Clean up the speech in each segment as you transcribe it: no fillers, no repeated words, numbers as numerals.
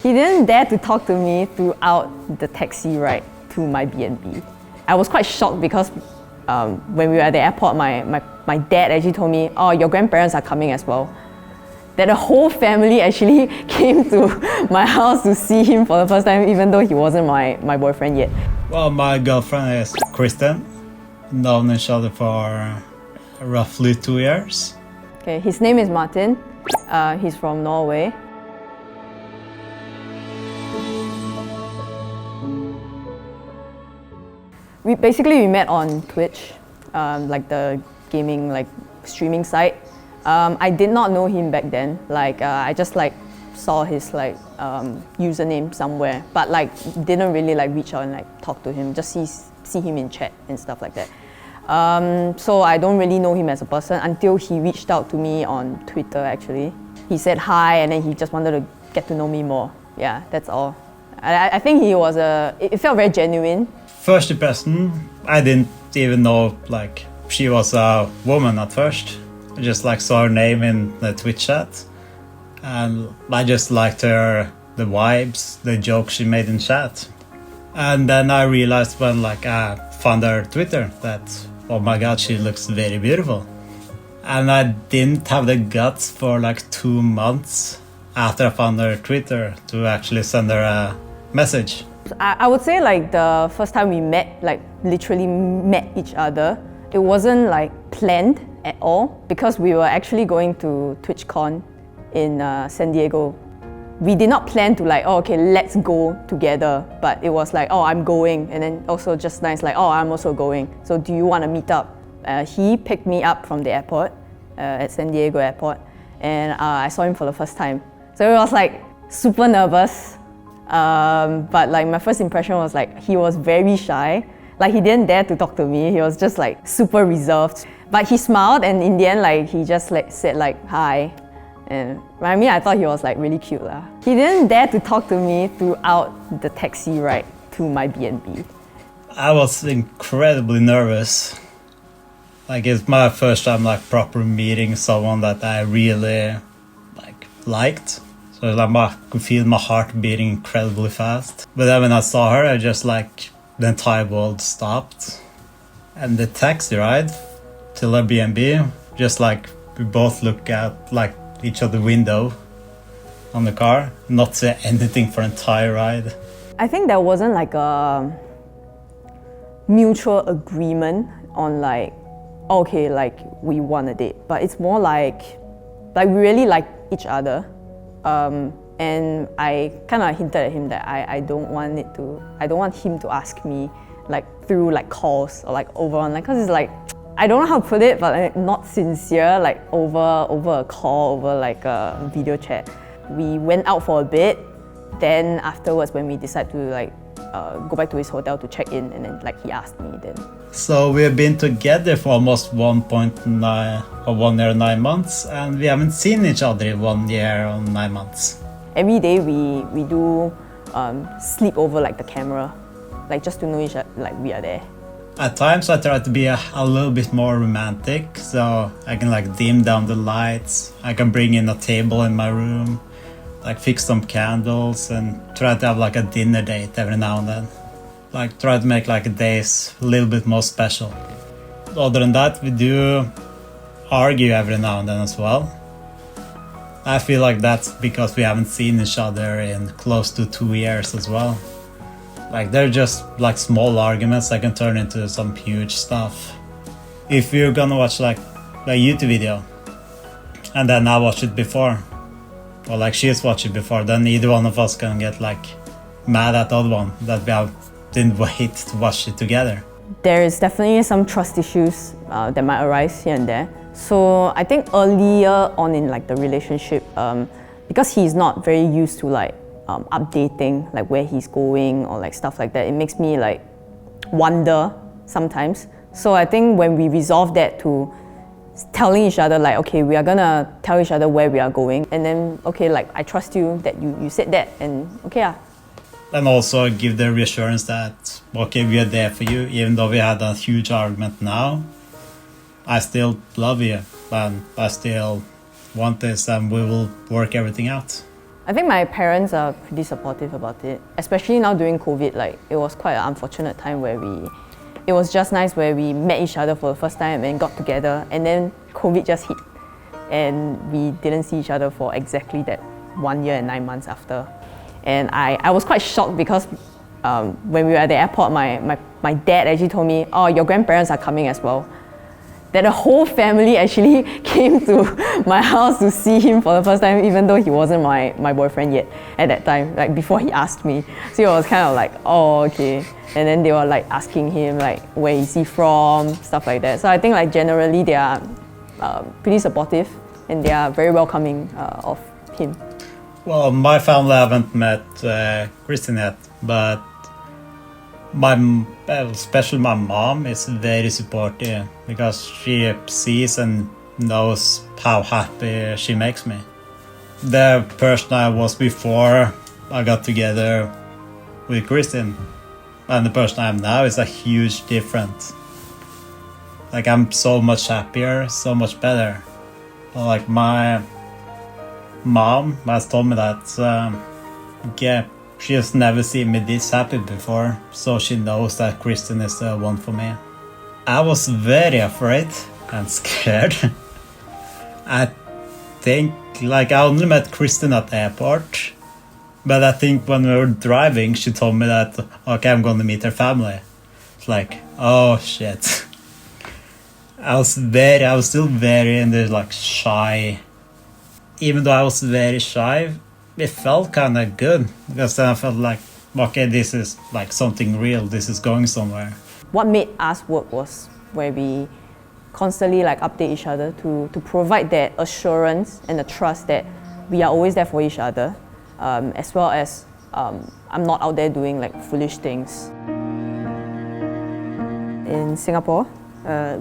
He didn't dare to talk to me throughout the taxi ride to my B&B. I was quite shocked because when we were at the airport, my dad actually told me, oh, your grandparents are coming as well. That the whole family actually came to my house to see him for the first time, even though he wasn't my boyfriend yet. Well, my girlfriend is Kristen. Known each other for roughly 2 years. Okay, his name is Martin. He's from Norway. We met on Twitch, like the gaming streaming site. I did not know him back then. I just saw his username somewhere, but didn't really reach out and talk to him. Just see him in chat and stuff like that. So I don't really know him as a person until he reached out to me on Twitter. Actually, he said hi, and then he just wanted to get to know me more. Yeah, that's all. I think he was it felt very genuine. First impression, I didn't even know she was a woman at first. I just saw her name in the Twitch chat, and I just liked her, the vibes, the jokes she made in chat. And then I realized when I found her Twitter that, oh my god, she looks very beautiful. And I didn't have the guts for 2 months after I found her Twitter to actually send her a message. I would say the first time we met, literally met each other, it wasn't planned at all because we were actually going to Twitchcon in San Diego. We did not plan to oh, okay, let's go together, but it was oh, I'm going, and then also just nice oh, I'm also going, so do you want to meet up? He picked me up from the airport, at San Diego airport, and I saw him for the first time. So it was super nervous, but my first impression was he was very shy. He didn't dare to talk to me. He was just super reserved. But he smiled, and in the end he just said hi. And I thought he was really cute. He didn't dare to talk to me throughout the taxi ride to my B&B. I was incredibly nervous. It's my first time proper meeting someone that I really liked. So I could feel my heart beating incredibly fast. But then when I saw her, I just the entire world stopped. And the taxi ride till our B&B, just we both look at each other window on the car, not say anything for entire ride. I think there wasn't a mutual agreement on okay, we want a date, but it's more we really like each other. And I kind of hinted at him that I don't want him to ask me through calls or over on because it's I don't know how to put it, but not sincere over a call, over a video chat. We went out for a bit, then afterwards when we decided to go back to his hotel to check in, and then he asked me then. So we've been together for almost 1.9 or 1 year and 9 months, and we haven't seen each other in 1 year or 9 months. Every day we do sleep over the camera, just to know each other, we are there. At times I try to be a little bit more romantic, so I can dim down the lights, I can bring in a table in my room, fix some candles, and try to have a dinner date every now and then. Try to make days a little bit more special. Other than that, we do argue every now and then as well. I feel that's because we haven't seen each other in close to 2 years as well. They're just small arguments that can turn into some huge stuff. If you're gonna watch a YouTube video and then I watch it before, or she's watched it before, then either one of us can get mad at the other one that we didn't wait to watch it together. There is definitely some trust issues that might arise here and there. So I think earlier on in the relationship, because he's not very used to updating where he's going or stuff like that, it makes me wonder sometimes. So I think when we resolve that to telling each other okay, we are gonna tell each other where we are going, and then okay, I trust you that you said that, and okay. And also give the reassurance that okay, we are there for you, even though we had a huge argument now. I still love you, and I still want this, and we will work everything out. I think my parents are pretty supportive about it, especially now during COVID. Like, it was quite an unfortunate time where it was just nice where we met each other for the first time and got together, and then COVID just hit and we didn't see each other for exactly that 1 year and 9 months after. And I was quite shocked because when we were at the airport, my dad actually told me, oh, your grandparents are coming as well. That the whole family actually came to my house to see him for the first time, even though he wasn't my boyfriend yet at that time, like before he asked me. So I was kind of like, oh, okay. And then they were like asking him like, where is he from, stuff like that. So I think like generally they are pretty supportive and they are very welcoming of him. Well, my family haven't met Kristen yet, but especially my mom is very supportive because she sees and knows how happy she makes me. The person I was before I got together with Kristen and the person I am now is a huge difference. Like, I'm so much happier, so much better. Like, my mom has told me that yeah, she has never seen me this happy before, so she knows that Kristen is the one for me. I was very afraid and scared. I think, like, I only met Kristen at the airport, but I think when we were driving, she told me that, okay, I'm gonna meet her family. It's like, oh shit. I was still very like shy. Even though I was very shy, it felt kind of good because then I felt like, okay, this is like something real. This is going somewhere. What made us work was where we constantly like update each other to provide that assurance and the trust that we are always there for each other, as well as I'm not out there doing like foolish things. In Singapore,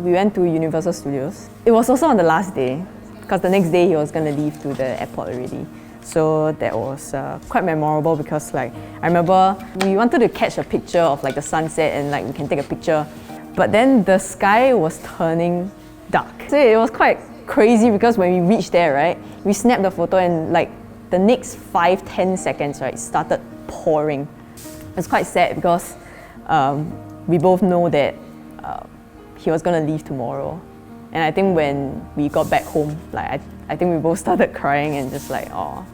we went to Universal Studios. It was also on the last day because the next day he was going to leave to the airport already. So that was quite memorable because like I remember we wanted to catch a picture of like the sunset and like we can take a picture, but then the sky was turning dark. So it was quite crazy because when we reached there, right, we snapped the photo and like the next 5-10 seconds, right, it started pouring. It's quite sad because we both know that he was gonna leave tomorrow. And I think when we got back home, like I think we both started crying and just like, oh,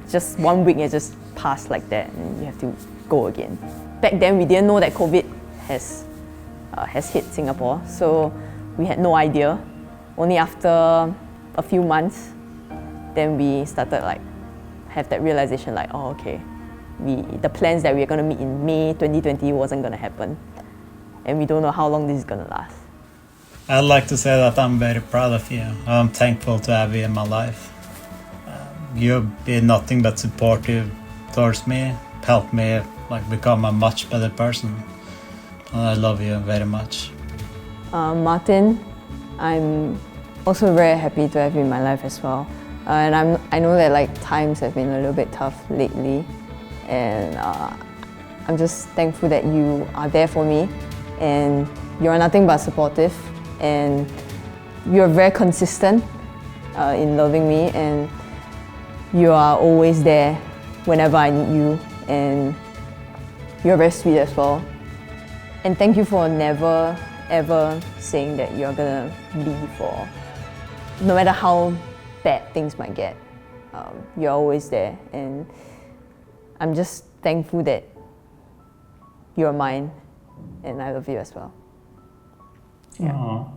just 1 week it just passed like that and you have to go again. Back then we didn't know that COVID has hit Singapore, so we had no idea. Only after a few months, then we started like have that realization like, oh, okay, the plans that we were gonna meet in May 2020 wasn't gonna happen. And we don't know how long this is gonna last. I'd like to say that I'm very proud of you. I'm thankful to have you in my life. You've been nothing but supportive towards me, helped me like become a much better person. And I love you very much. Martin, I'm also very happy to have you in my life as well. And I know that like times have been a little bit tough lately, and I'm just thankful that you are there for me, and you're nothing but supportive, and you're very consistent in loving me, and you are always there whenever I need you, and you're very sweet as well. And thank you for never ever saying that you're gonna leave, or no matter how bad things might get, you're always there, and I'm just thankful that you're mine and I love you as well. Yeah. Aww.